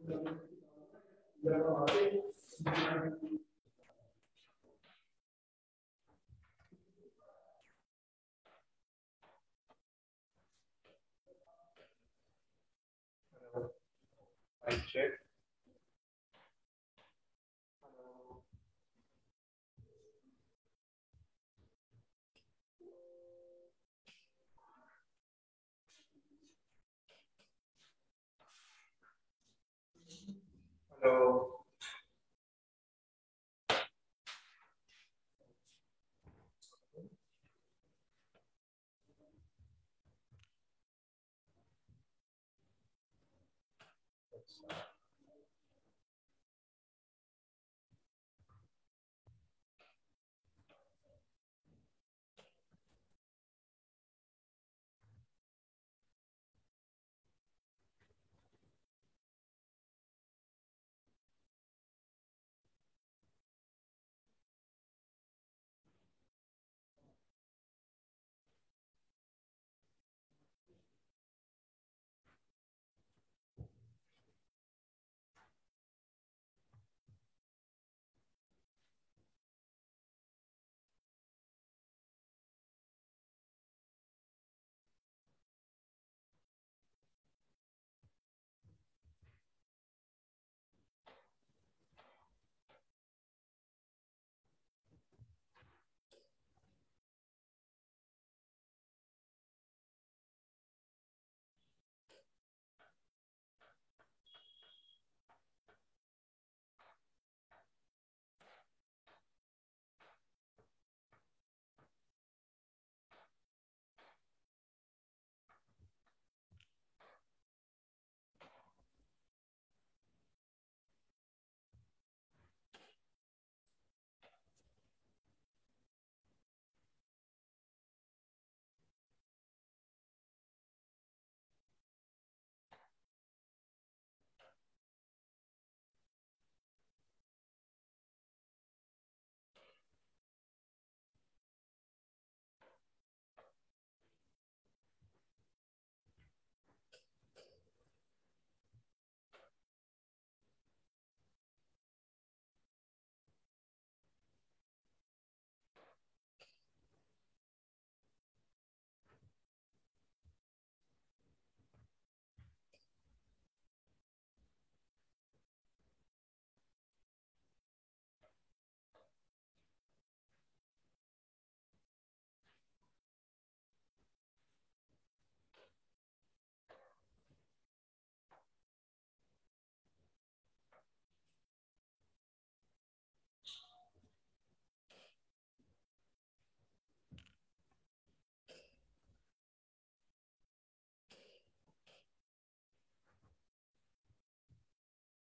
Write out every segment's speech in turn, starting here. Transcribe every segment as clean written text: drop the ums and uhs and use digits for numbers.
I check. Hello.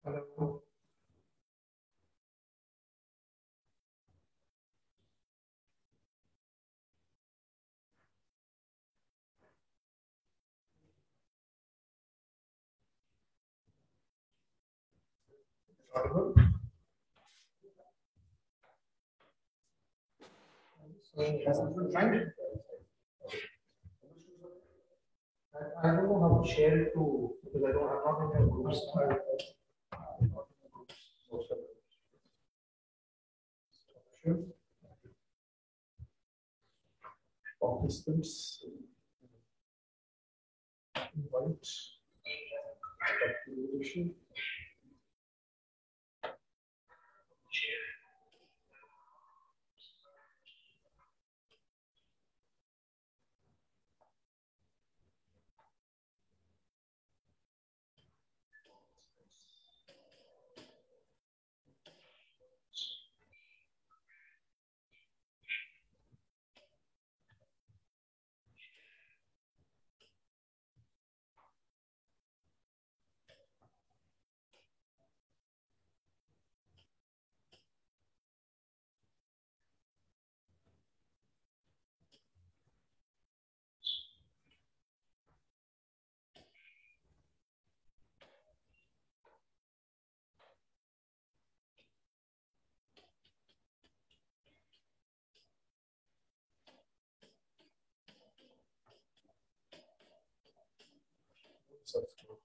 Hello. Audible? So has everyone tried? I don't know how to share it to because I don't. I'm not in your groups. I'm not in your groups. Most of them. Sure. Participants. Invite. Activation. Subscribe.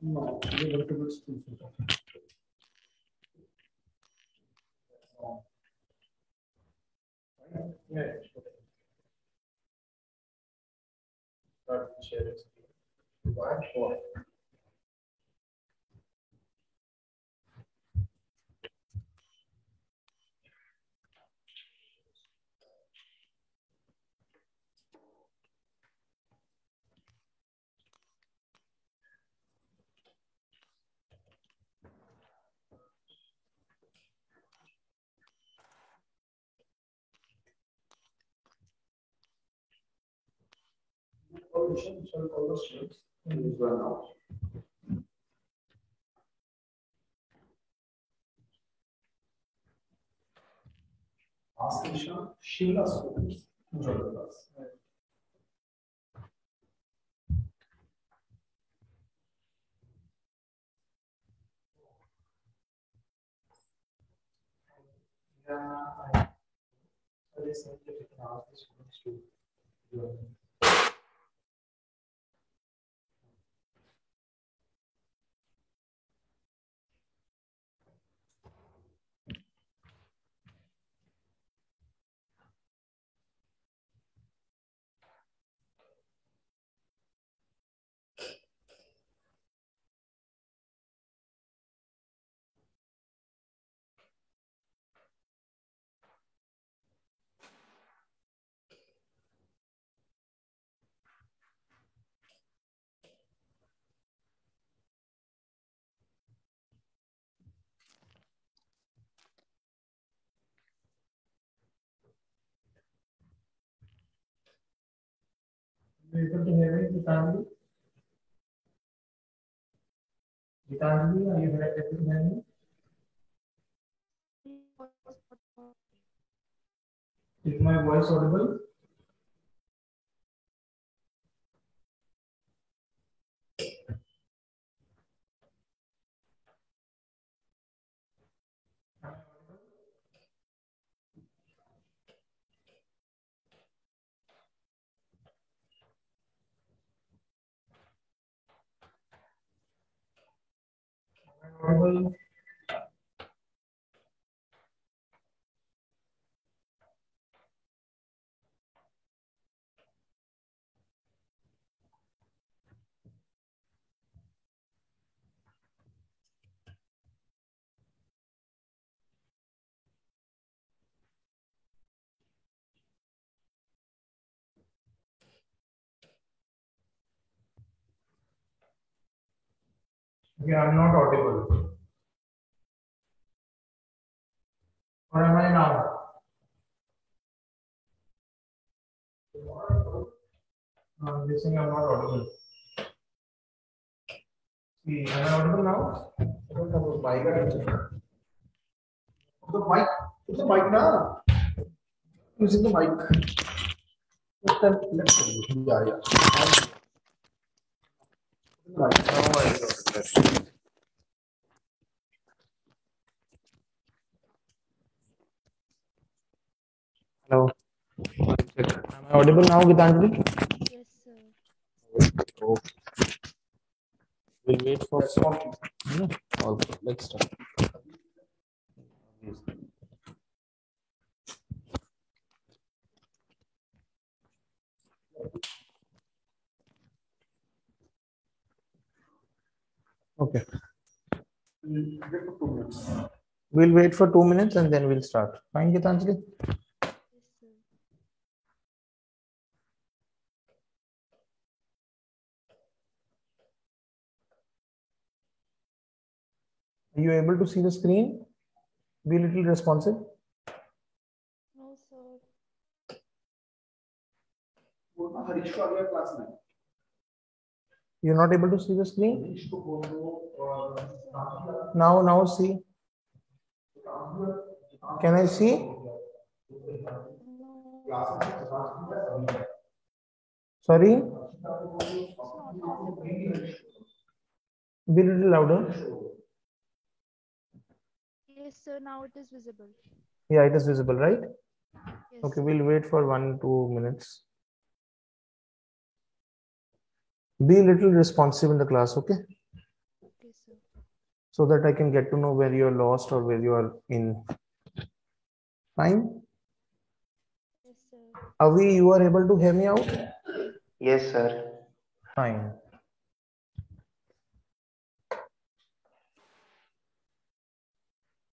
No, the vertebrates too. Yeah. Start sharing. Why? Sure. Shall follow steps in this one now. Ask Isha, Sheila students to join the class. Yeah, I recently asked the students to join. Are you able to hear me, Gitanjali? Gitanjali, are you able to hear me? Is my voice audible? Audible? Okay, I'm not audible. Or am I now? I'm guessing I'm not audible. See, am I audible now? I don't have a mic. The mic. Put the mic now. Using the mic. Yeah, yeah. Hello. Am I audible now, Gitanjali? Yes, sir. Okay. We'll wait for also. Let's start. Okay. We'll wait for 2 minutes and then we'll start. Fine, Gitanjali? Yes, sir. Are you able to see the screen? Be a little responsive. No, sir. You're not able to see the screen? Yes, sir. Now see. Can I see? No, it's not visible. Sorry? It's not visible. Be a little louder. Yes, sir. Now it is visible. Yeah, it is visible, right? Yes, Okay, sir. we'll wait for 1-2 minutes. Be a little responsive in the class, okay? Okay, sir. So that I can get to know where you're lost or where you are in. Fine? Yes, sir. Avi, you are able to hear me out? Yes, sir. Fine.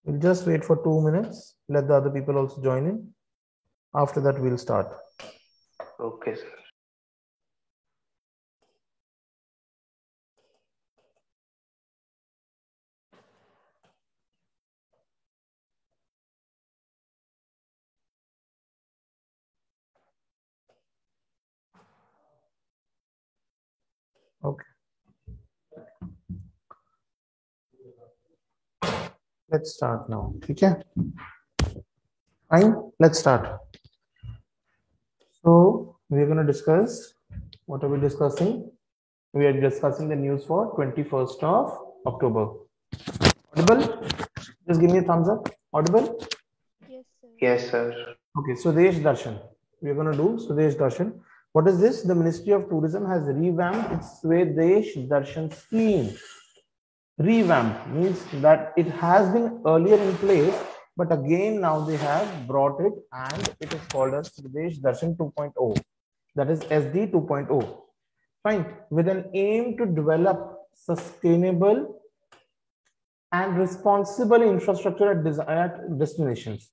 We'll just wait for 2 minutes. Let the other people also join in. After that, we'll start. Okay, sir. Okay. Let's start now. Okay. Fine. Let's start. So we're going to discuss. What are we discussing? We are discussing the news for 21st of October. Audible? Just give me a thumbs up. Audible? Yes, sir. Yes, sir. Okay, Swadesh Darshan. We are going to do Swadesh Darshan. What is this? The Ministry of Tourism has revamped its Swadesh Darshan scheme. Revamp means that it has been earlier in place, but again now they have brought it and it is called as Swadesh Darshan 2.0. That is SD 2.0. Fine. With an aim to develop sustainable and responsible infrastructure at desired destinations.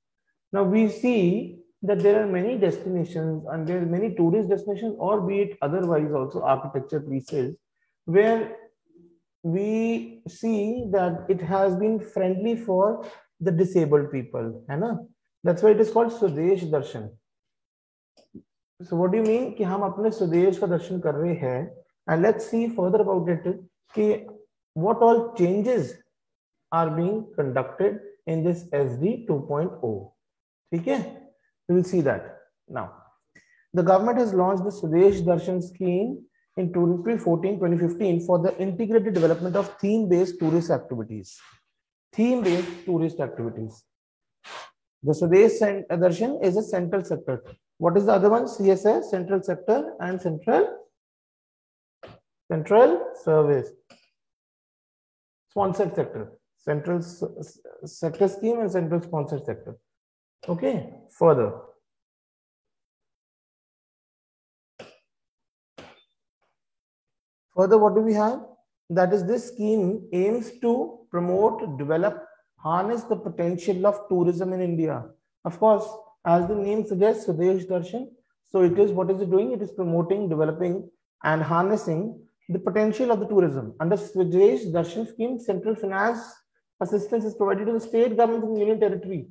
Now we see that there are many destinations and there are many tourist destinations, or be it otherwise also architecture pieces, where we see that it has been friendly for the disabled people. That's why it is called Swadesh Darshan. So what do you mean कि हम अपने स्वदेश का दर्शन कर रहे हैं? And let's see further about it कि what all changes are being conducted in this SD 2.0. Okay, we will see that now. The government has launched the Swadesh Darshan scheme in 2014-2015 for the integrated development of theme-based tourist activities. Theme-based tourist activities. The Swadesh Darshan is a central sector. What is the other one? CSS, central sector, and central service. Sponsored sector. Central sector scheme and central sponsored sector. Okay, further. Further, what do we have? That is, this scheme aims to promote, develop, harness the potential of tourism in India. Of course, as the name suggests, Swadesh Darshan. So it is, what is it doing? It is promoting, developing, and harnessing the potential of the tourism. Under Swadesh Darshan scheme, central finance assistance is provided to the state government and union territory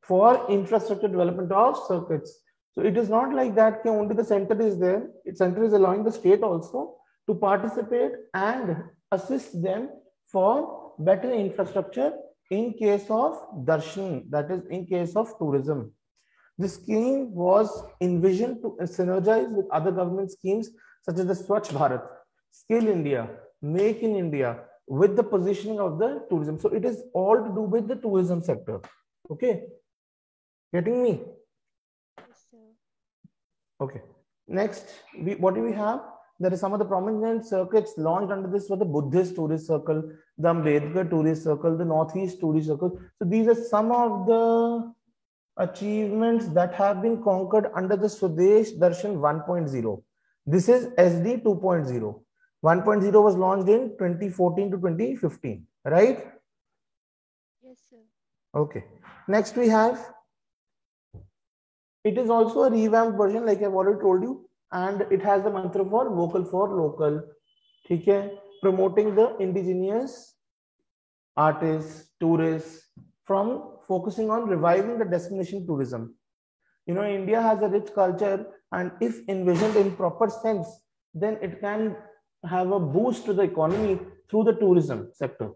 for infrastructure development of circuits. So it is not like that only the center is there. Center is allowing the state also to participate and assist them for better infrastructure in case of darshan, that is in case of tourism. This scheme was envisioned to synergize with other government schemes such as the Swachh Bharat, Skill India, Make in India, with the positioning of the tourism. So it is all to do with the tourism sector. Okay, getting me? Yes, sir. Okay, next, what do we have? There are some of the prominent circuits launched under this were the Buddhist Tourist Circle, the Ambedkar Tourist Circle, the Northeast Tourist Circle. So these are some of the achievements that have been conquered under the Swadesh Darshan 1.0. This is SD 2.0. 1.0 was launched in 2014 to 2015, right? Yes, sir. Okay. Next we have, it is also a revamped version, like I've already told you, and it has the mantra for vocal for local. Okay, promoting the indigenous artists, tourists from focusing on reviving the destination tourism. You know, India has a rich culture, and if envisioned in proper sense, then it can have a boost to the economy through the tourism sector.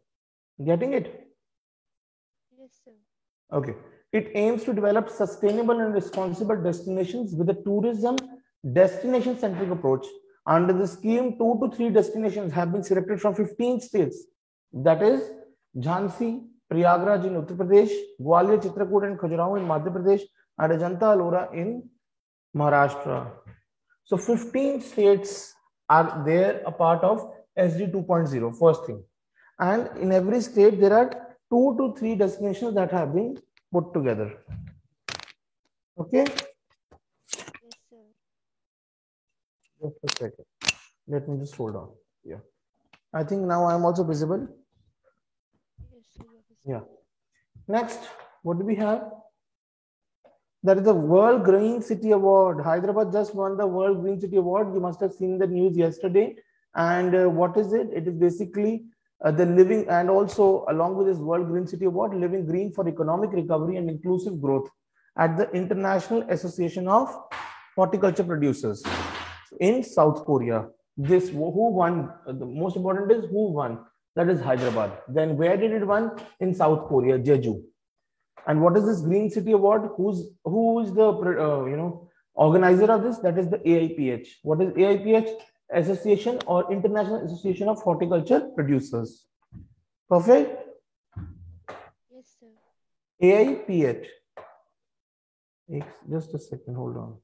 Getting it? Yes, sir. Okay. It aims to develop sustainable and responsible destinations with a tourism destination centric approach. Under the scheme, 2 to 3 destinations have been selected from 15 states. That is Jhansi, Prayagraj in Uttar Pradesh, Gwalior, Chitrakoot and Khajuraho in Madhya Pradesh, and Ajanta Ellora in Maharashtra. So 15 states are there a part of SD 2.0, first thing. And in every state, there are 2 to 3 destinations that have been put together. Okay? Yes, sir. Just a second. Let me just hold on. Yeah. I think now I am also visible. Yes, sir. You're visible. Yeah. Next, what do we have? That is the World Green City Award. Hyderabad just won the World Green City Award. You must have seen the news yesterday. And what is it? It is basically the living, and also along with this World Green City Award, living green for economic recovery and inclusive growth at the International Association of Horticulture Producers in South Korea. This who won? The most important is who won. That is Hyderabad. Then where did it won? In South Korea, Jeju. And what is this Green City Award? Who is the organizer of this? That is the AIPH. What is AIPH? Association or International Association of Horticulture Producers. Perfect. Yes, sir. AIPH. Just a second. Hold on.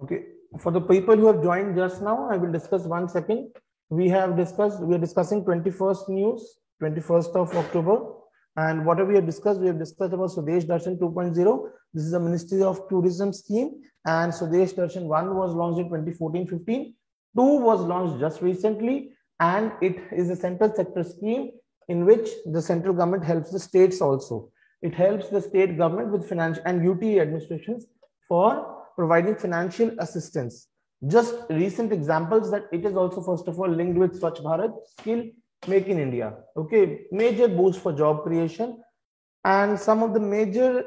Okay, for the people who have joined just now, I will discuss 1 second. We are discussing 21st news, 21st of October. And whatever we have discussed about Swadesh Darshan 2.0. This is a Ministry of Tourism scheme. And Swadesh Darshan 1 was launched in 2014-15. 2 was launched just recently. And it is a central sector scheme in which the central government helps the states also. It helps the state government with financial and UT administrations for providing financial assistance. Just recent examples that it is also first of all linked with Swachh Bharat skill make in India. Okay, major boost for job creation. And some of the major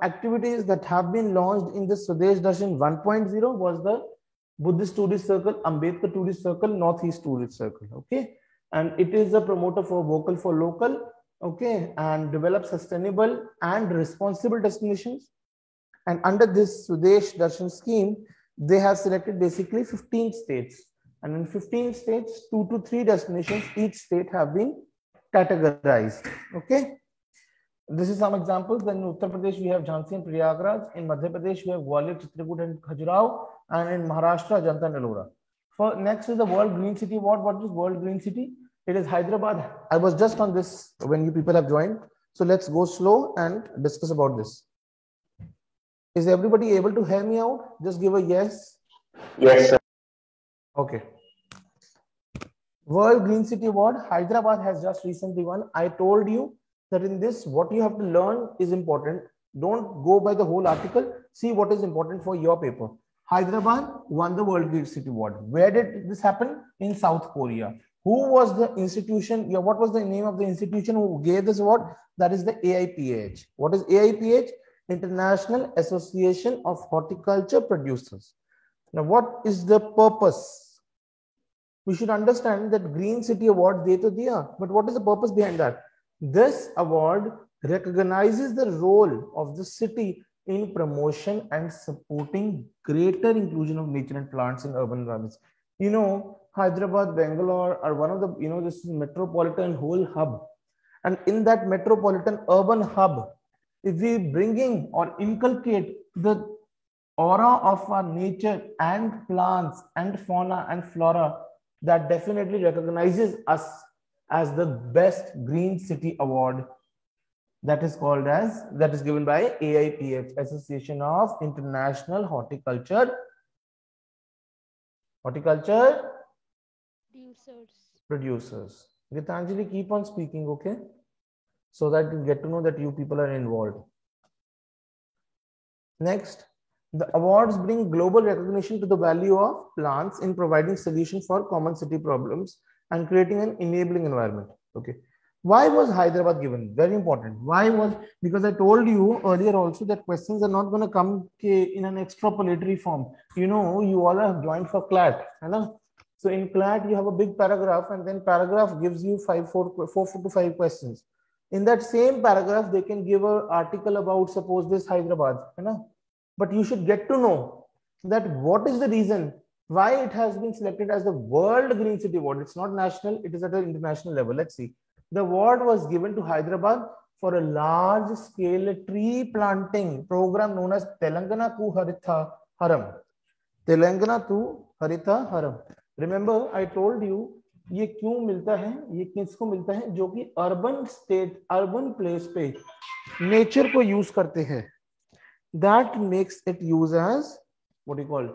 activities that have been launched in the Swadesh Darshan 1.0 was the Buddhist Tourist Circle, Ambedkar Tourist Circle, Northeast Tourist Circle. Okay, and it is a promoter for vocal for local. Okay, and develop sustainable and responsible destinations. And under this Swadesh Darshan scheme, they have selected basically 15 states. And in 15 states, 2 to 3 destinations, each state have been categorized. Okay. This is some examples. Then in Uttar Pradesh, we have Jhansi and Prayagraj. In Madhya Pradesh, we have Gwalior, Chitrakoot and Khajuraho. And in Maharashtra, Ajanta and Ellora. For next is the World Green City Award. What is World Green City? It is Hyderabad. I was just on this when you people have joined. So let's go slow and discuss about this. Is everybody able to hear me out? Just give a yes. Yes, sir. Okay. World Green City Award, Hyderabad has just recently won. I told you that in this, what you have to learn is important. Don't go by the whole article. See what is important for your paper. Hyderabad won the World Green City Award. Where did this happen? In South Korea. Who was the institution? Yeah, what was the name of the institution who gave this award? That is the AIPH. What is AIPH? International Association of Horticulture Producers. Now, what is the purpose? We should understand that Green City Award de to diya, but what is the purpose behind that? This award recognizes the role of the city in promotion and supporting greater inclusion of nature and plants in urban environments. You know, Hyderabad, Bangalore are one of the, this is metropolitan whole hub. And in that metropolitan urban hub, if we bringing or inculcate the aura of our nature and plants and fauna and flora, that definitely recognizes us as the best Green City Award. That is given by AIPH, Association of International Horticulture Producers. Gitanjali, keep on speaking, okay? so that you get to know that you people are involved. Next, the awards bring global recognition to the value of plants in providing solutions for common city problems and creating an enabling environment. Okay. Why was Hyderabad given? Very important. Why was, because I told you earlier also that questions are not going to come in an extrapolatory form. You know, you all have joined for CLAT. So in CLAT, you have a big paragraph, and then paragraph gives you four to five questions. In that same paragraph, they can give an article about, suppose, this Hyderabad. But you should get to know that what is the reason why it has been selected as the World Green City Award. It's not national, it is at an international level. Let's see. The award was given to Hyderabad for a large scale tree planting program known as Telangana to Haritha Haram. Telangana to Haritha Haram. Remember, I told you, ये क्यों मिलता है, ये किसको मिलता है, जो कि अर्बन स्टेट, अर्बन प्लेस पे नेचर को यूज करते हैं. That makes it use as, what do you call,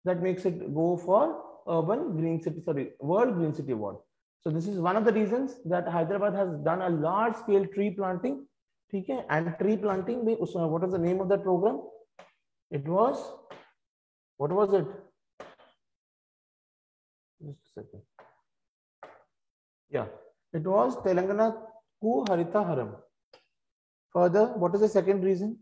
that makes it go for urban green city, sorry, World Green City Award. So this is one of the reasons that Hyderabad has done a large scale tree planting. Okay, and tree planting, what was the name of that program? It was, what was it? Just a second. Yeah, it was Telangana Ku Haritha Haram. Further, what is the second reason?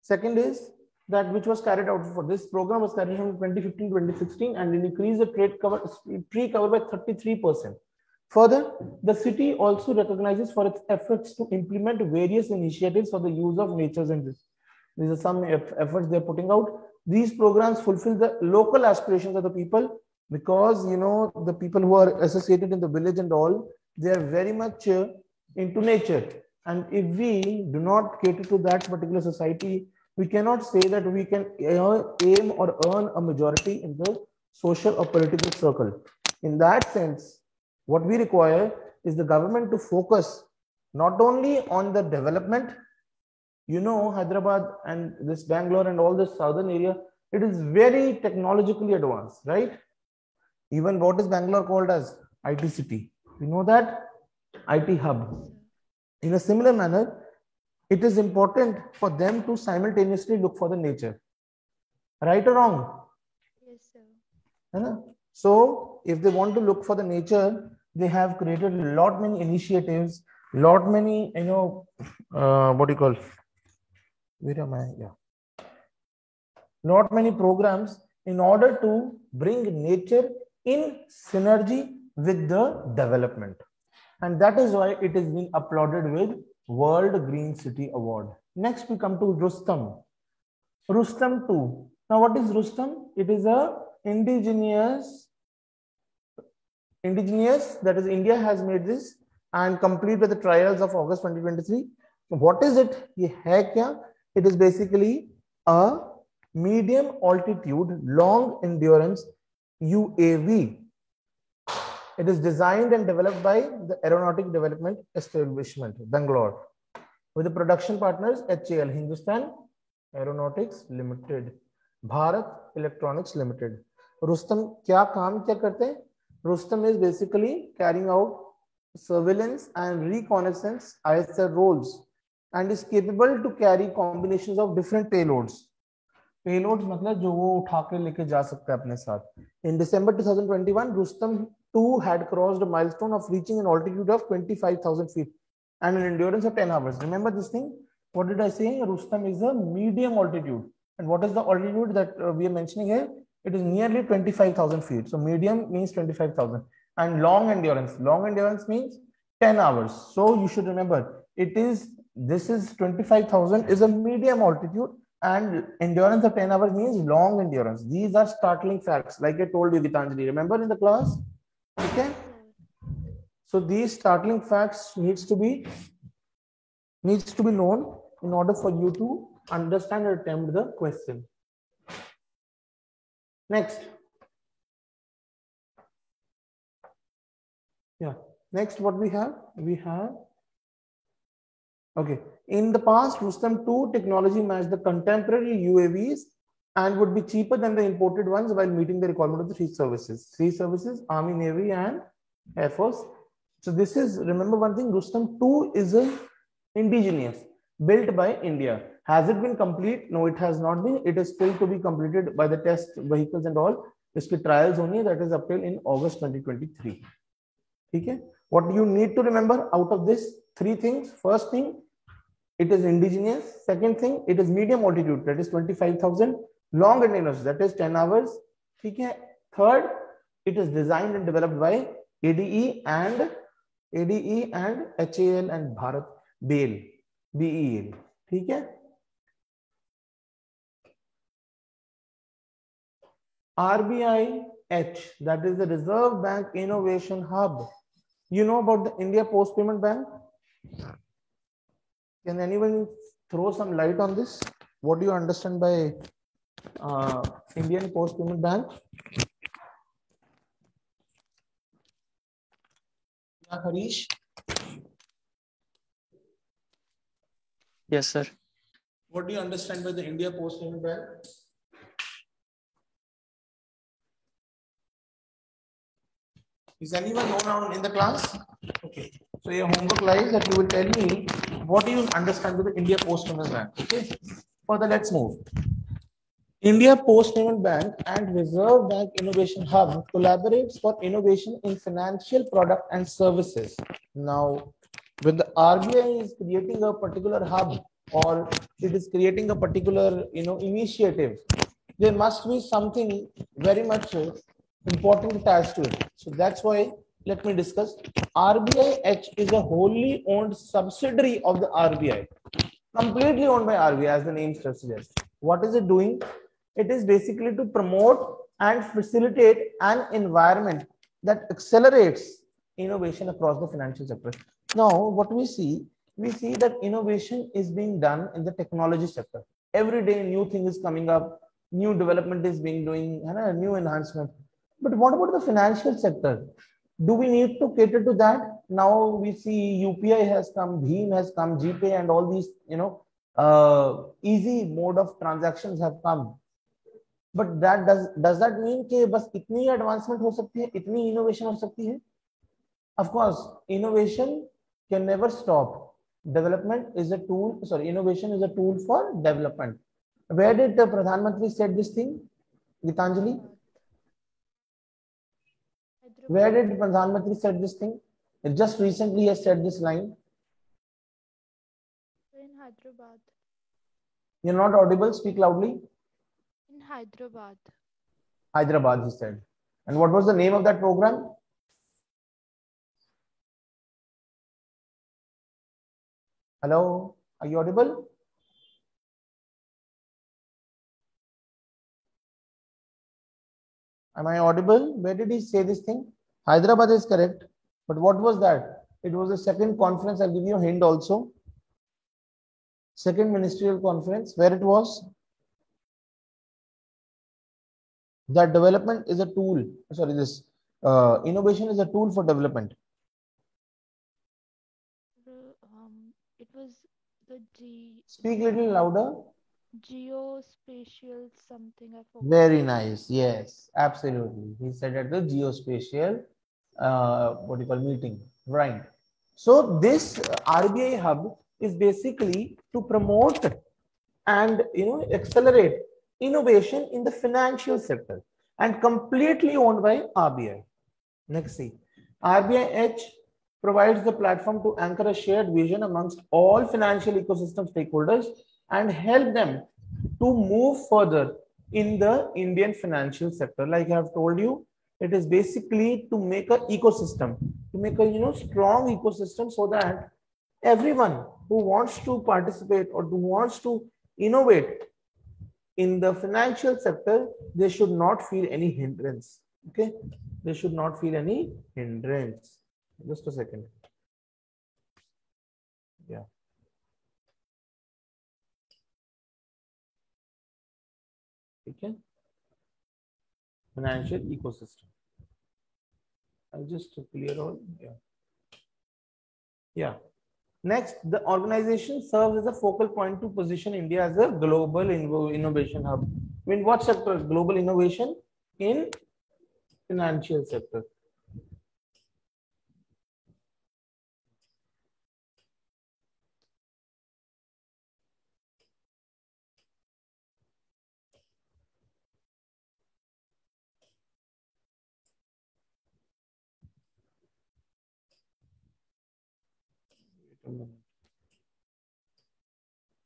Second is that which was carried out for this program was carried out from 2015-2016 and it increased the tree cover by 33%. Further, the city also recognizes for its efforts to implement various initiatives for the use of natures in this. These are some efforts they're putting out. These programs fulfill the local aspirations of the people because, you know, the people who are associated in the village and all, they are very much into nature. And if we do not cater to that particular society, we cannot say that we can aim or earn a majority in the social or political circle. In that sense, what we require is the government to focus not only on the development. You know, Hyderabad and this Bangalore and all this southern area, it is very technologically advanced, right? Even what is Bangalore called as? IT city. You know that? IT hub. In a similar manner, it is important for them to simultaneously look for the nature. Right or wrong? Yes, sir. So, if they want to look for the nature, they have created a lot many initiatives, lot many, you know, what do you call? Where am I? Yeah. Lot many programs in order to bring nature in synergy with the development. And that is why it is being applauded with World Green City Award. Next, we come to Rustom. Rustom 2. Now, what is Rustom? It is a indigenous, that is India has made this and complete with the trials of August 2023. What is it? Ye hai kya? It is basically a medium altitude, long endurance UAV. It is designed and developed by the Aeronautic Development Establishment, Bangalore, with the production partners HAL, Hindustan Aeronautics Limited, Bharat Electronics Limited. Rustom kya kaam kya karte hain? Rustom is basically carrying out surveillance and reconnaissance ISR roles and is capable to carry combinations of different payloads. Payloads मतलब जो वो उठा के लेके जा सकता है अपने साथ. In December 2021, Rustom 2 had crossed a milestone of reaching an altitude of 25,000 feet and an endurance of 10 hours. Remember this thing? What did I say? Rustom is a medium altitude. And what is the altitude that we are mentioning here? It is nearly 25,000 feet. So medium means 25,000. And long endurance. Long endurance means 10 hours. So you should remember, this is 25,000 is a medium altitude. And endurance of 10 hours means long endurance. These are startling facts, like I told you, Gitanjali. Remember in the class? Okay. So these startling facts needs to be known in order for you to understand and attempt the question. Next. Yeah. Next, what we have? We have. Okay. In the past, Rustom 2 technology matched the contemporary UAVs and would be cheaper than the imported ones while meeting the requirement of the three services. Three services, Army, Navy, and Air Force. So this is, remember one thing, Rustom 2 is a indigenous, built by India. Has it been complete? No, it has not been. It is still to be completed by the test vehicles and all. Iski trials only, that is up till in August 2023. Okay? What you need to remember out of this, three things. First thing, it is indigenous. Second thing, it is medium altitude, that is 25,000. Long endurance, that is 10 hours. Okay? Third, it is designed and developed by ADE and HAL and Bharat BEL. ठीक है? RBI H, that is the Reserve Bank Innovation Hub. You know about the India Post Payment Bank? Can anyone throw some light on this? What do you understand by Indian Post Payment Bank? Yeah, Harish? Yes, sir. What do you understand by the India Post Payment Bank? Is anyone known in the class? Okay. So your homework lies that you will tell me what do you understand with the India Post Payment Bank. Okay. Further, let's move. India Post Payment Bank and Reserve Bank Innovation Hub collaborates for innovation in financial product and services. Now, when the RBI is creating a particular hub or it is creating a particular initiative, there must be something very much important attached to it. So that's why let me discuss. RBI H is a wholly owned subsidiary of the RBI, completely owned by RBI, as the name suggests. What is it doing? It is basically to promote and facilitate an environment that accelerates innovation across the financial sector. Now, what we see that innovation is being done in the technology sector. Every day, new thing is coming up, new development is being doing, and new enhancement. But what about the financial sector? Do we need to cater to that? Now we see UPI has come, Bheem has come, GPay, and all these, easy mode of transactions have come. But that does that mean कि बस इतनी advancement हो सकती है, इतनी innovation हो सकती है? Of course, innovation can never stop. Development is a tool. Sorry, innovation is a tool for development. Where did the Pradhan Mantri said this thing, Gitanjali? Where did Pradhan Mantri said this thing? It just recently has said this line. In Hyderabad. You're not audible. Speak loudly. In Hyderabad. Hyderabad, he said. And what was the name of that program? Hello, are you audible? Am I audible? Where did he say this thing? Hyderabad is correct. But what was that? It was the second conference. I'll give you a hint also. Second ministerial conference, where it was. That development is a tool. Sorry, this innovation is a tool for development. It was the Speak a little louder. Geospatial something. I forgot. Very nice. Yes, absolutely. He said at the geospatial, what you call meeting, right? So this RBI hub is basically to promote and accelerate innovation in the financial sector and completely owned by RBI. Next, see, RBI H provides the platform to anchor a shared vision amongst all financial ecosystem stakeholders and help them to move further in the Indian financial sector. Like I have told you, it is basically to make an ecosystem, to make a strong ecosystem so that everyone who wants to participate or who wants to innovate in the financial sector, they should not feel any hindrance. Okay, they should not feel any hindrance. Just a second. Yeah. Okay. Financial ecosystem. I'll just clear all. Yeah. Yeah. Next, the organization serves as a focal point to position India as a global innovation hub. In what sector? Global innovation in financial sector.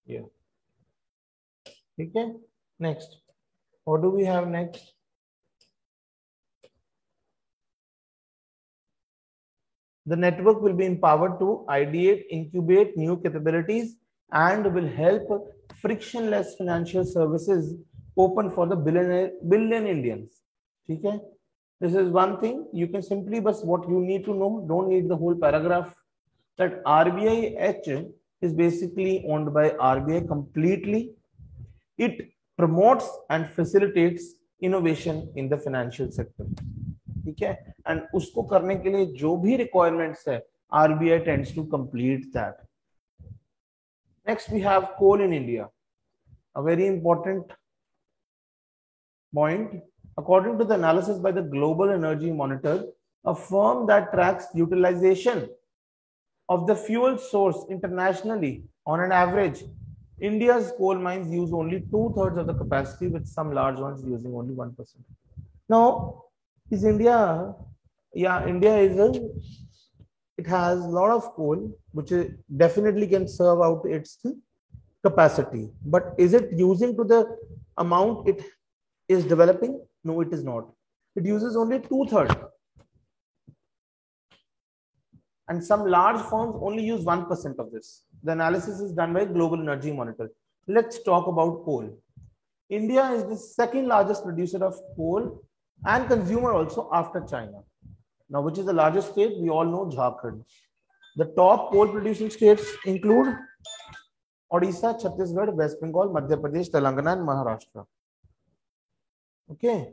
Yeah. Okay. Next. What do we have next? The network will be empowered to ideate, incubate new capabilities, and will help frictionless financial services open for the billion Indians. Okay. This is one thing you can simply, but what you need to know, don't need the whole paragraph, that RBI H is basically owned by RBI completely. It promotes and facilitates innovation in the financial sector. ठीक है, and उसको करने के लिए जो भी requirements है RBI tends to complete that. Next we have coal in India, a very important point. According to the analysis by the Global Energy Monitor, a firm that tracks utilization of the fuel source internationally, on an average, India's coal mines use only 2/3 of the capacity, with some large ones using only 1%. Now, is India, yeah, India is it has a lot of coal, which definitely can serve out its capacity. But is it using to the amount it is developing? No, it is not. It uses only 2/3. And some large firms only use 1% of this. The analysis is done by Global Energy Monitor. Let's talk about coal. India is the second largest producer of coal and consumer also after China. Now, which is the largest state? We all know Jharkhand. The top coal producing states include Odisha, Chhattisgarh, West Bengal, Madhya Pradesh, Telangana, and Maharashtra. Okay.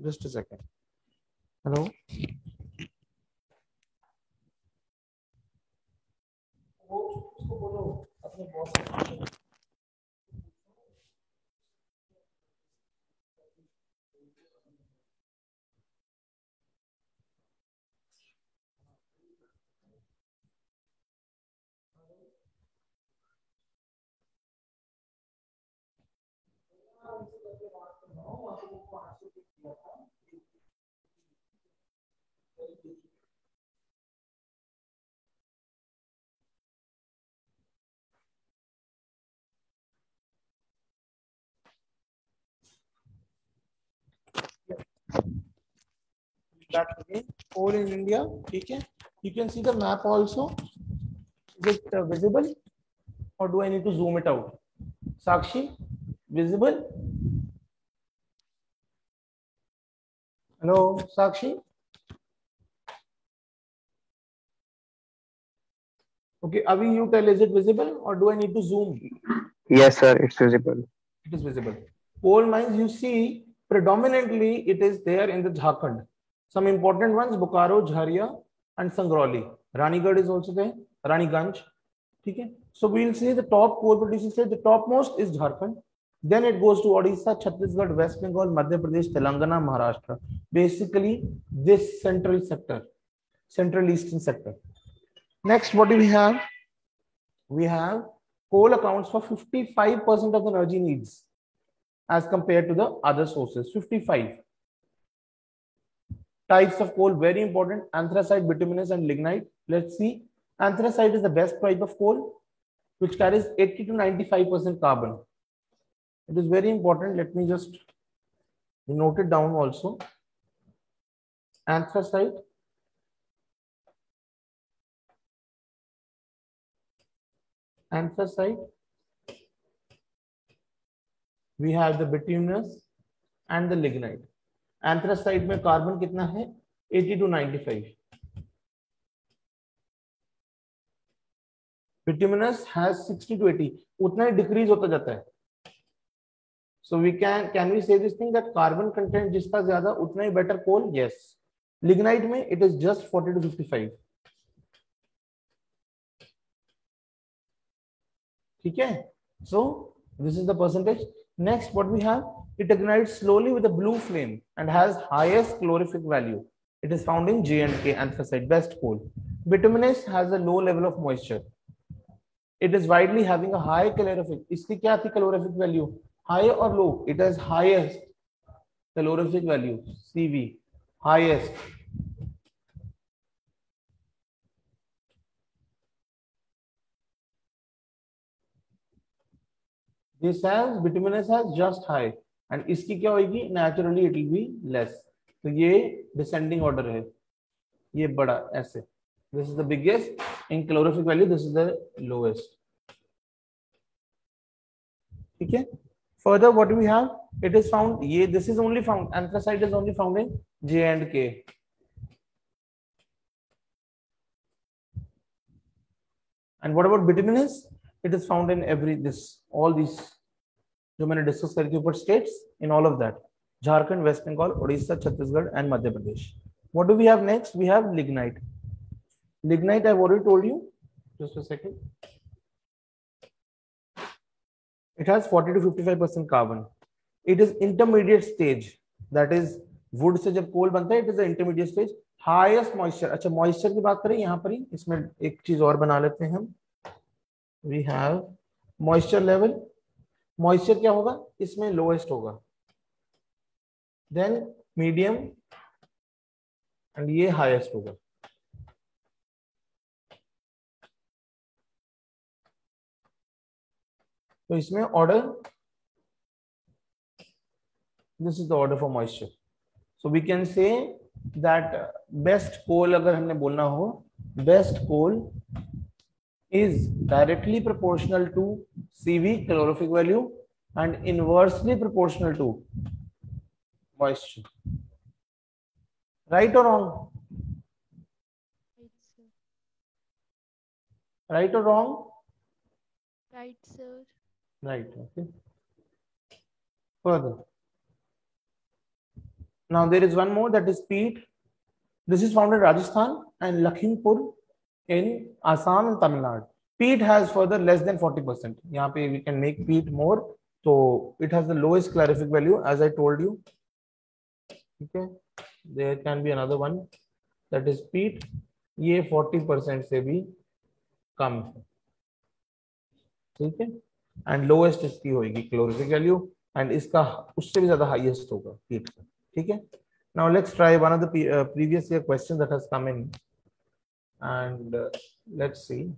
Just a second. Hello. That again, coal in India. Okay. You can see the map also. Is it visible, or do I need to zoom it out? Sakshi, visible? Hello, Sakshi. Okay, Avi, you tell, is it visible, or do I need to zoom? Yes, sir, it's visible. It is visible. Coal mines, you see, predominantly it is there in the Jharkhand. Some important ones: Bokaro, Jharia, and Sangrauli. Ranigarh is also there. Raniganj. Okay. So we'll see the top coal producing state. The topmost is Jharkhand. Then it goes to Odisha, Chhattisgarh, West Bengal, Madhya Pradesh, Telangana, Maharashtra. Basically, this central sector, central eastern sector. Next, what do we have? We have coal accounts for 55% of the energy needs as compared to the other sources. 55 types of coal, very important: anthracite, bituminous, and lignite. Let's see. Anthracite is the best type of coal, which carries 80 to 95% carbon. It is very important. Let me just note it down also. Anthracite. Anthracite. We have the bituminous and the lignite. Anthracite में carbon कितना है? 80 to 95. Bituminous has 60 to 80. उतना ही decrease होता जाता है. So we can we say this thing that carbon content जिसका ज्यादा उतना ही better coal? Yes. Lignite में it is just 40 to 55. ठीक है? So this is the percentage. Next, what we have? It ignites slowly with a blue flame and has highest calorific value. It is found in J&K anthracite, best coal. Bituminous has a low level of moisture. It is widely having a high calorific. इसकी क्या थी calorific value? High or low? It has highest calorific value. CV, highest. This has bituminous has just high and इसकी क्या होगी? Naturally it will be less. तो ये descending order है, ये बड़ा ऐसे. This is the biggest in calorific value. This is the lowest. ठीक है. Further, what do we have? It is found. ये this is only found. Anthracite is only found in J and K. And what about bituminous? It is found in all these जो मैंने discuss करी थी ऊपर states, in all of that. Jharkhand, West Bengal, Odisha, Chhattisgarh, and Madhya Pradesh. What do we have next? We have lignite. Lignite, I've already told you. Just a second. It has 40 to 55% carbon. It is intermediate stage. That is wood से जब coal बनता है, it is the intermediate stage. Highest moisture. अच्छा moisture की बात करें यहाँ पर ही, इसमें एक चीज और बना लेते हैं हम. We have moisture level. Moisture क्या होगा? इसमें lowest होगा. Then medium and ये highest होगा. तो इसमें order, this is the order for moisture. So we can say that best coal अगर हमने बोलना हो, best coal is directly proportional to CV calorific value and inversely proportional to moisture. Right or wrong? Right, sir. Right or wrong? Right, sir. Right. Okay. Further. Now there is one more, that is peat. This is found in Rajasthan and Lakhimpur in Assam and Tamil Nadu. Peat has further less than 40%. यहाँ पे we can make peat more. So it has the lowest calorific value, as I told you. Okay. There can be another one, that is peat. ये 40% से भी कम है. ठीक है. And lowest इसकी होगी calorific value and इसका उससे भी ज़्यादा highest होगा peat का. ठीक है. Now let's try one of the previous year questions that has come in, and let's see.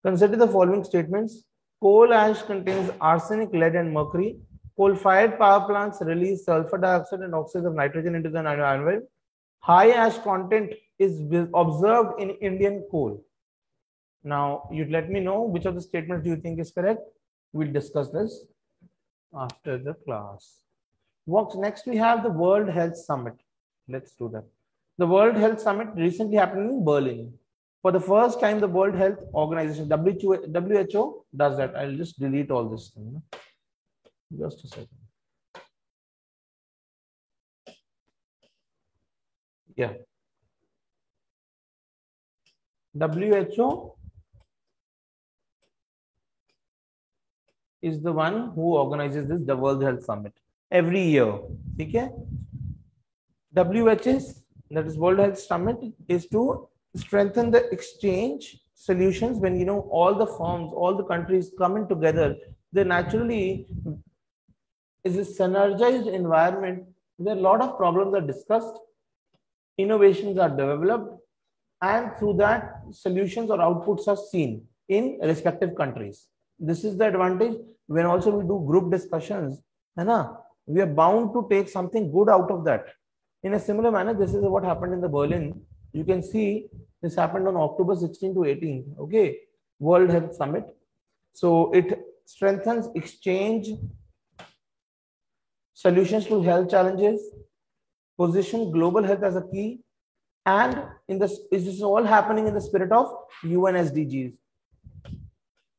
Consider the following statements. Coal ash contains arsenic, lead, and mercury. Coal-fired power plants release sulfur dioxide and oxides of nitrogen into the environment. High ash content is observed in Indian coal. Now, you let me know which of the statements do you think is correct. We'll discuss this after the class. What's next? We have the World Health Summit. Let's do that. The World Health Summit recently happened in Berlin. For the first time, the World Health Organization, WHO, does that. I'll just delete all this thing. Just a second. Yeah. WHO is the one who organizes this, the World Health Summit, every year. Okay? WHS, that is World Health Summit, is to strengthen the exchange solutions. When you know all the firms, all the countries coming together, they naturally is a synergized environment where a lot of problems are discussed, innovations are developed, and through that solutions or outputs are seen in respective countries. This is the advantage. When also we do group discussions, we are bound to take something good out of that. In a similar manner, this is what happened in the Berlin. You can see this happened on October 16 to 18. Okay, World Health Summit. So it strengthens exchange, solutions to health challenges, position global health as a key, and this is all happening in the spirit of UN SDGs,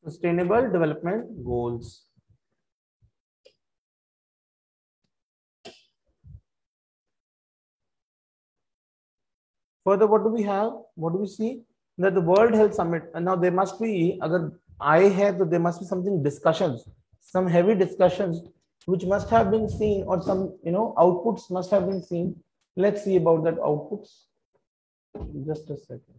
Sustainable Development Goals. Further, what do we have? What do we see? That the World Health Summit, and now there must be, agar I have, there must be something discussions, some heavy discussions which must have been seen, or some outputs must have been seen. Let's see about that outputs. Just a second.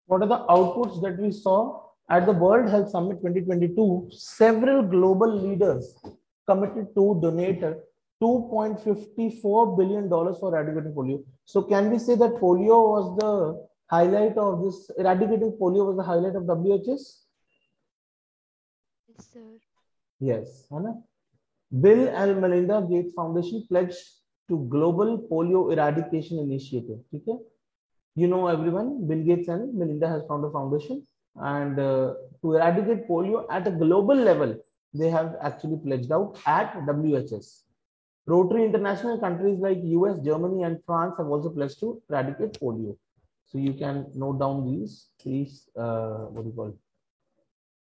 What are the outputs that we saw at the World Health Summit 2022? Several global leaders committed to donate $2.54 billion for eradicating polio. So can we say that polio was the highlight of this, eradicating polio was the highlight of WHS? Yes, sir. Yes. है ना? Bill and Melinda Gates Foundation pledged to Global Polio Eradication Initiative. ठीक है? You know everyone, Bill Gates and Melinda has founded a foundation, and to eradicate polio at a global level, they have actually pledged out at WHS. Rotary International countries like US, Germany, and France have also pledged to eradicate polio. So you can note down these, what do you call it?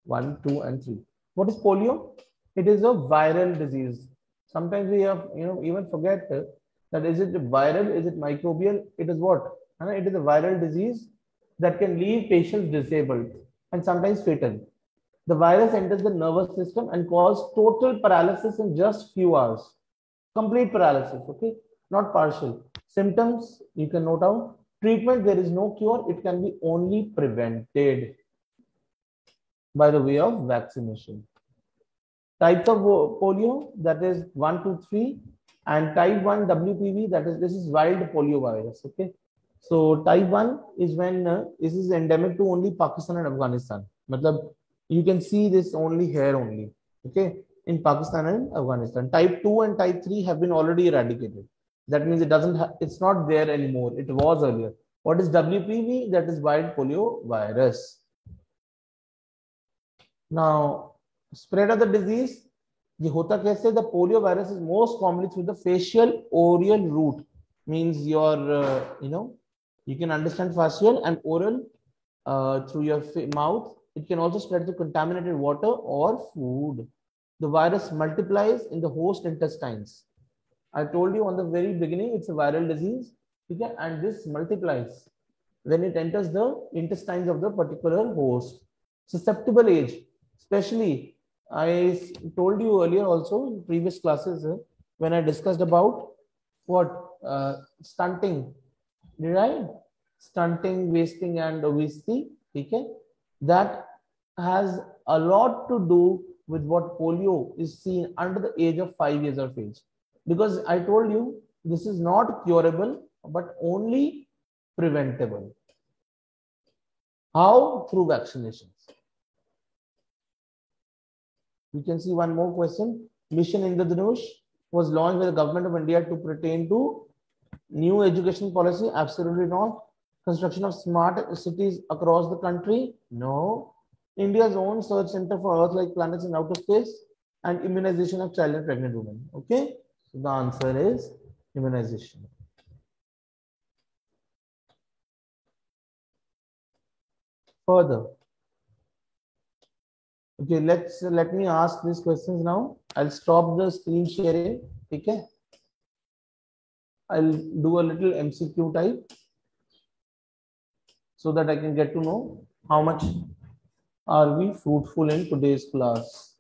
1, 2, and 3. What is polio? It is a viral disease. Sometimes we have, even forget that is it viral, is it microbial? It is what? It is a viral disease that can leave patients disabled and sometimes fatal. The virus enters the nervous system and causes total paralysis in just few hours. Complete paralysis, okay? Not partial. Symptoms, you can note down. Treatment, there is no cure. It can be only prevented by the way of vaccination. Types of polio, that is 1, 2, 3, and type 1 WPV, that is, this is wild polio virus, okay? So type 1 is when this is endemic to only Pakistan and Afghanistan. Matlab, you can see this only here only, okay, in Pakistan and Afghanistan. Type 2 and type 3 have been already eradicated. That means it doesn't, it's not there anymore. It was earlier. What is WPV? That is wild polio virus. Now, spread of the disease, ये होता कैसे? The polio virus is most commonly through the facial oral route. Means your, you can understand facial and oral through your mouth. It can also spread through contaminated water or food. The virus multiplies in the host intestines. I told you on the very beginning, it's a viral disease, okay? And this multiplies when it enters the intestines of the particular host. Susceptible age, especially, I told you earlier also in previous classes when I discussed about what stunting, right? Stunting, wasting, and obesity. Okay, that has a lot to do with what polio is seen under the age of 5 years of age. Because I told you this is not curable but only preventable. How? Through vaccinations. You can see one more question. Mission Indradhanush was launched by the government of India to pertain to new education policy. Absolutely not. Construction of smart cities across the country. No. India's own search center for Earth-like planets in outer space, and immunization of child and pregnant women. Okay. So the answer is immunization. Further. Okay, let me ask these questions now. I'll stop the screen sharing. Okay. I'll do a little MCQ type so that I can get to know how much are we fruitful in today's class.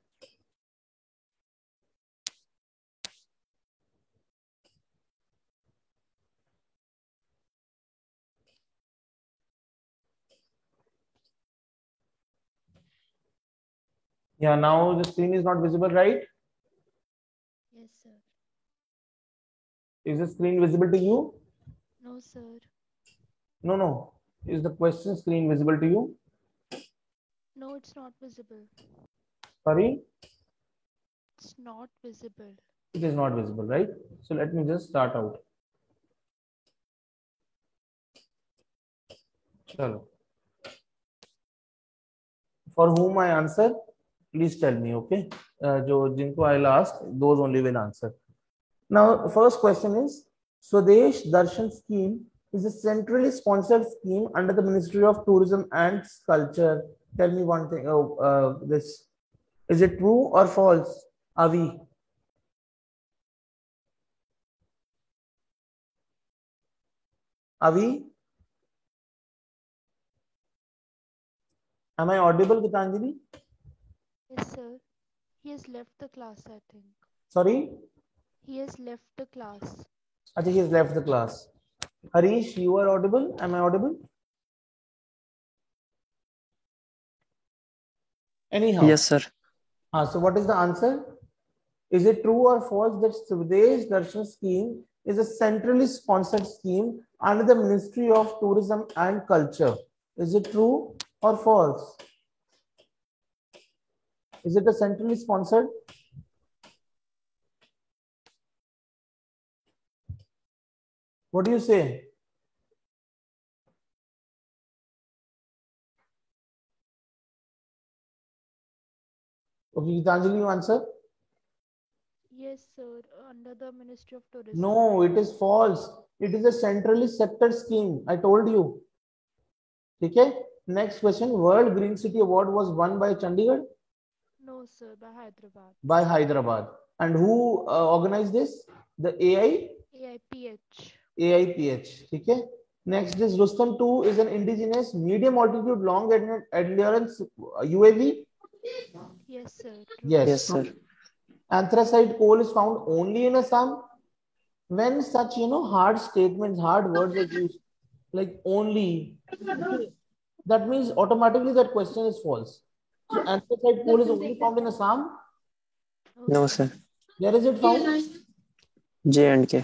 Yeah, now the screen is not visible, right? Yes, sir. Is the screen visible to you? No, sir. No. Is the question screen visible to you? No, it's not visible. Sorry? It's not visible. It is not visible, right? So let me just start out. Chalo. For whom I answer, please tell me, okay? Jinko I'll ask, those only will answer. Now, the first question is, Swadesh Darshan scheme is a centrally sponsored scheme under the Ministry of Tourism and Culture. Tell me one thing. This is it true or false? Avi. Avi, am I audible, Gitanjali? Yes, sir. He has left the class, I think. Sorry? He has left the class. I think he has left the class. Harish, you are audible? Am I audible? Anyhow. Yes, sir. So what is the answer? Is it true or false that Swadesh Darshan scheme is a centrally sponsored scheme under the Ministry of Tourism and Culture? Is it true or false? Is it a centrally sponsored? What do you say? Okay, Gitanjali, you answer. Yes, sir. Under the Ministry of Tourism. No, it is false. It is a centrally sectored scheme. I told you. Okay. Next question. World Green City Award was won by Chandigarh? No, sir. By Hyderabad. By Hyderabad. And who organized this? The AIPH. AIPH. Okay. Next is Rustam 2 is an indigenous medium altitude long endurance UAV. Yes, sir. True. Yes. Yes, sir. Anthracite coal is found only in Assam. When such hard statements, hard words are used, like only, that means automatically that question is false. So anthracite coal is only found in Assam. No, sir. Where is it found? J&K.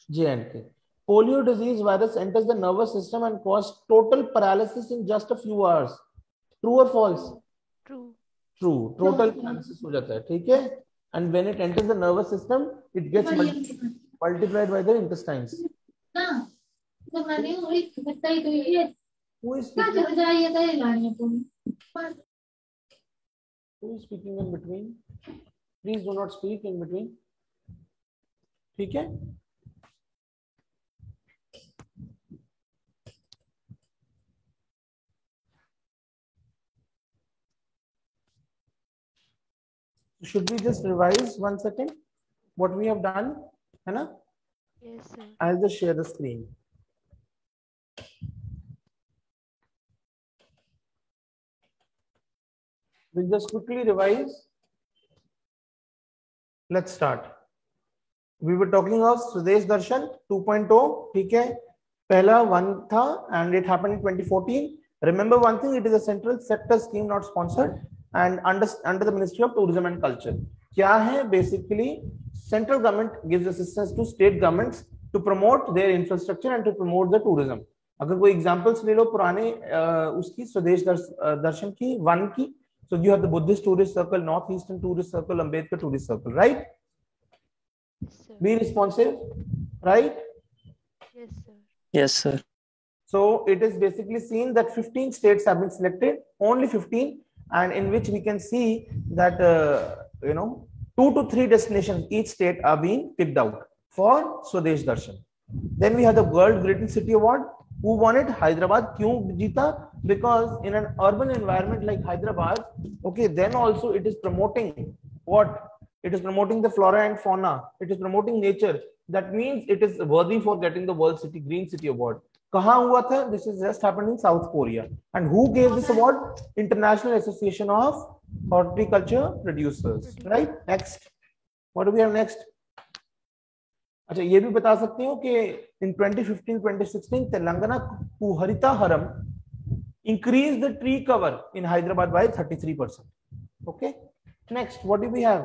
J&K. Polio disease virus enters the nervous system and causes total paralysis in just a few hours. True or false? True. True. Total paralysis हो जाता है, ठीक है? And when it enters the nervous system, it gets multiplied by the intestines. Who is speaking? Who is speaking in between? Please do not speak in between. ठीक है? Should we just revise 1 second what we have done? है ना? Yes, sir. I'll just share the screen. We'll just quickly revise. Let's start. We were talking of Swadesh Darshan 2.0. ठीक है? पहला 1 था and it happened in 2014. Remember one thing, it is a central sector scheme, not sponsored, and under the Ministry of Tourism and Culture. क्या है? Basically, central government gives assistance to state governments to promote their infrastructure and to promote the tourism. अगर कोई examples ले लो पुराने उसकी स्वदेश दर्शन की 1 की, so you have the Buddhist tourist circle, Northeastern tourist circle, Ambedkar tourist circle, right? Yes, sir. Be responsive, right? Yes, sir. Yes, sir. So it is basically seen that 15 states have been selected, only 15, and in which we can see that 2 to 3 destinations each state are being picked out for Swadesh Darshan. Then we have the World Green City Award. Who won it? Hyderabad. Kyun jeeta? Because in an urban environment like Hyderabad, okay, then also it is promoting what? It is promoting the flora and fauna. It is promoting nature. That means it is worthy for getting the World City Green City Award. कहाँ हुआ था? This is just happened in South Korea. And who gave this award? International Association of Horticulture Producers. Right? Next. What do we have next? अच्छा, ये भी बता सकते हो कि in 2015-2016 Telangana Kuharita Haram increased the tree cover in Hyderabad by 33%. Okay. Next, what do we have?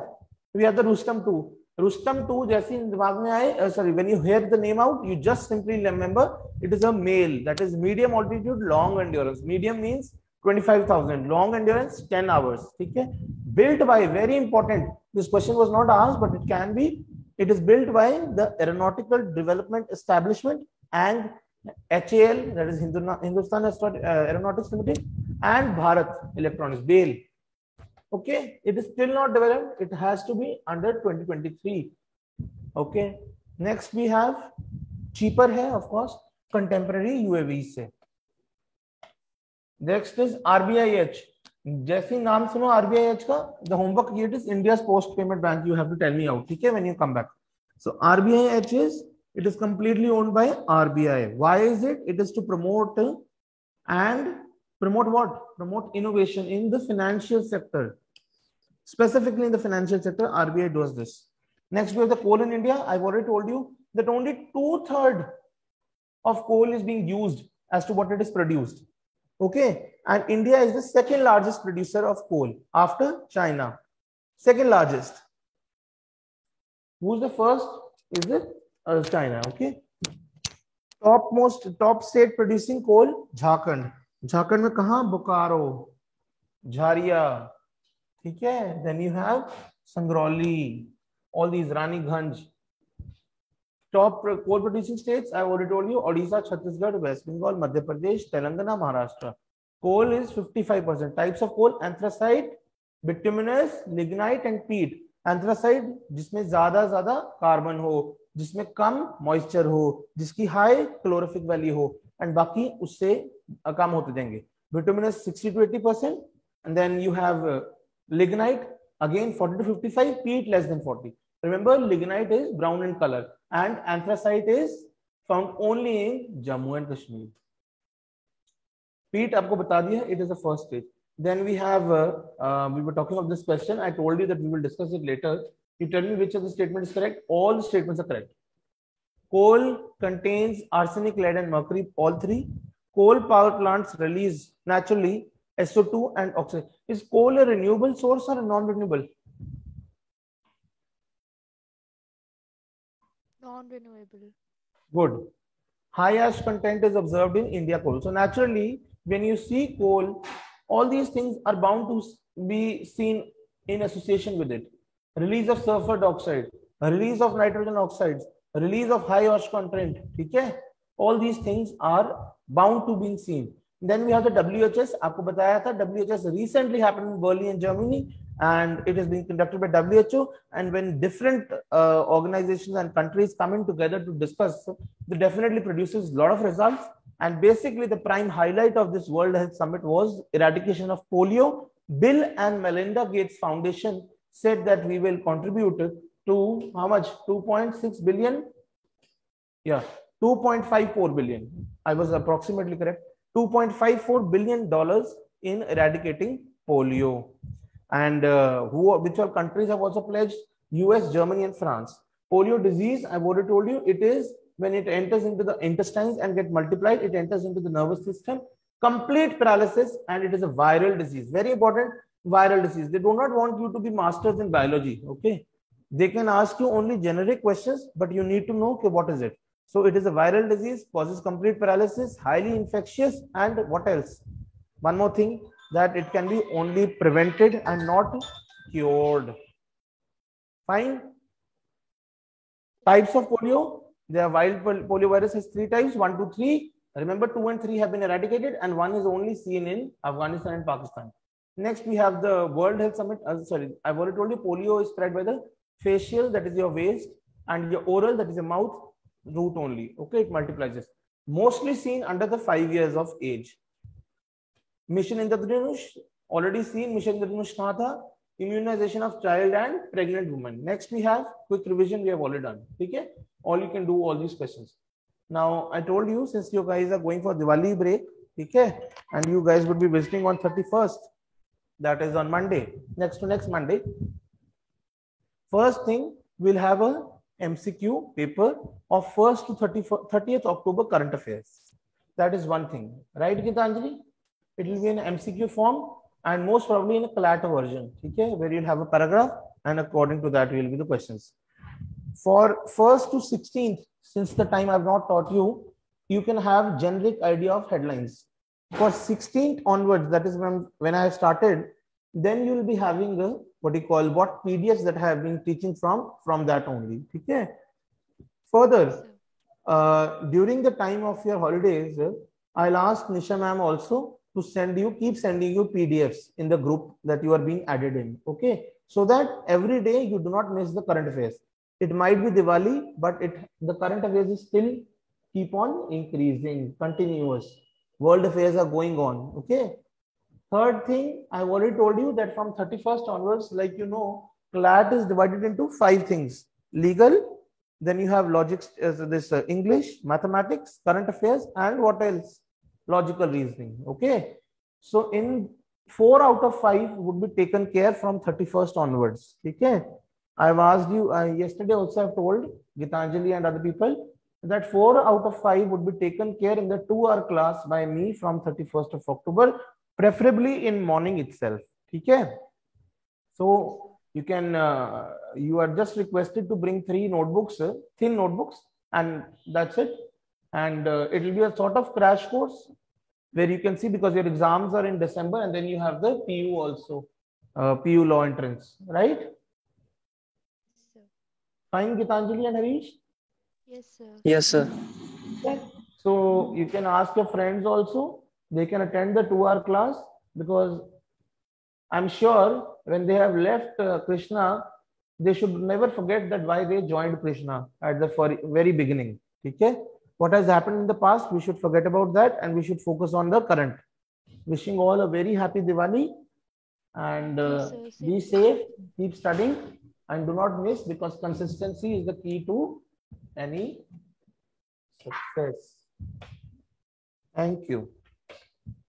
We have the Rustam 2. Rustam 2 जैसे दिमाग में आए, sorry, when you hear the name out, you just simply remember it is a male, that is medium altitude long endurance. Medium means 25,000, long endurance 10 hours. ठीक है? Built by, very important, this question was not asked but it can be, it is built by the Aeronautical Development Establishment and HAL, that is Hindustan Aeronautics Limited, and Bharat Electronics, BAL. Okay, it is still not developed. It has to be under 2023. Okay, next we have cheaper hai, of course, contemporary UAVs से. Next is RBIH. जैसे नाम सुनो RBIH का, the homework it is India's Post Payment Bank. You have to tell me out, ठीक है, when you come back. So RBIH is, it is completely owned by RBI. Why is it? It is to promote and promote what? Promote innovation in the financial sector. Specifically in the financial sector, RBI does this. Next, we have the coal in India. I've already told you that only 2/3 of coal is being used as to what it is produced. Okay, and India is the second largest producer of coal after China. Second largest. Who's the first? Is it China? Okay. Top state producing coal, Jharkhand. Jharkhand में कहाँ? Bokaro, Jharia. ठीक है. Then you have Sangrauli, all these Raniganj. Top coal producing states, I already told you: Odisha, Chhattisgarh, West Bengal, Madhya Pradesh, Telangana, Maharashtra. Coal is 55%. Types of coal: anthracite, bituminous, lignite and peat. Anthracite जिसमें ज्यादा carbon हो, जिसमें कम moisture हो, जिसकी high calorific value हो, and बाकी उससे कम होते जाएंगे. Bituminous 60 to 80%, and then you have lignite again 40 to 55, peat less than 40. Remember, lignite is brown in color and anthracite is found only in Jammu and Kashmir. Peat आपको बता दिया, it is the first stage. Then we have we were talking of this question. I told you that we will discuss it later. You tell me which of the statement is correct. All the statements are correct. Coal contains arsenic, lead and mercury, all three. Coal power plants release naturally SO2 and oxygen. Is coal a renewable source or a non-renewable? Non-renewable. Good. High ash content is observed in India coal. So naturally, when you see coal, all these things are bound to be seen in association with it. Release of sulfur dioxide, release of nitrogen oxides, release of high ash content. Okay? All these things are bound to be seen. Then we have the WHS. आपको बताया था, WHS recently happened in Berlin, Germany, and it is being conducted by WHO. And when different organizations and countries come in together to discuss, it definitely produces a lot of results. And basically, the prime highlight of this World Health Summit was eradication of polio. Bill and Melinda Gates Foundation said that we will contribute to how much? 2.6 billion? Yeah, 2.54 billion. I was approximately correct. $2.54 billion in eradicating polio. And which all countries have also pledged? US, Germany, and France. Polio disease, I've already told you, it is when it enters into the intestines and get multiplied, it enters into the nervous system. Complete paralysis, and it is a viral disease. Very important, viral disease. They do not want you to be masters in biology. Okay, they can ask you only generic questions, but you need to know, okay, what is it. So it is a viral disease, causes complete paralysis, highly infectious, and what else? One more thing, that it can be only prevented and not cured. Fine. Types of polio. The wild polio virus has 3 types, 1, 2, 3. Remember, 2 and 3 have been eradicated, and 1 is only seen in Afghanistan and Pakistan. Next, we have the World Health Summit. Sorry, I've already told you, polio is spread by the facial, that is your waist, and your oral, that is your mouth route only. Okay, it multiplies. Mostly seen under the 5 years of age. Mission Indradhanush, already seen. Mission Indradhanush kya tha? Immunization of child and pregnant women. Next, we have quick revision. We have already done. Okay, all you can do all these questions. Now, I told you, since you guys are going for Diwali break, okay, and you guys would be visiting on 31st, that is on Monday, next to next Monday. First thing, we'll have a MCQ paper of 1st to 30th October current affairs. That is one thing, right, Gitanjali? It will be in MCQ form and most probably in a CLAT version, okay, where you'll have a paragraph and according to that will be the questions. For 1st to 16th, since the time I've not taught you, you can have generic idea of headlines. For 16th onwards, that is when I started, then you will be having a what PDFs that I have been teaching from that only. Okay. Further, during the time of your holidays, I'll ask Nisha ma'am also to keep sending you PDFs in the group that you are being added in. Okay, so that every day you do not miss the current affairs. It might be Diwali, but the current affairs is still keep on increasing, continuous. World affairs are going on. Okay. Third thing, I've already told you that from 31st onwards, like you know, CLAT is divided into 5 things: legal, then you have logics, English, mathematics, current affairs, and what else? Logical reasoning. Okay. So in 4 out of 5 would be taken care from 31st onwards. Okay. I've asked you yesterday also, I've told Gitanjali and other people that 4 out of 5 would be taken care in the 2-hour class by me from 31st of October, preferably in morning itself. Okay. So You can you are just requested to bring 3 notebooks, thin notebooks, and that's it. And it will be a sort of crash course where you can see, because your exams are in December, and then you have the PU also, PU law entrance, right? Sir. Fine, Gitanjali and Harish. Yes, sir. Yes, sir. Okay. So you can ask your friends also. They can attend the 2-hour class, because I'm sure when they have left Krishna, they should never forget that why they joined Krishna at the very beginning. Okay. What has happened in the past, we should forget about that, and we should focus on the current. Wishing all a very happy Diwali, and Yes, sir. be Same. safe, keep studying, and do not miss, because consistency is the key to any success. Thank you.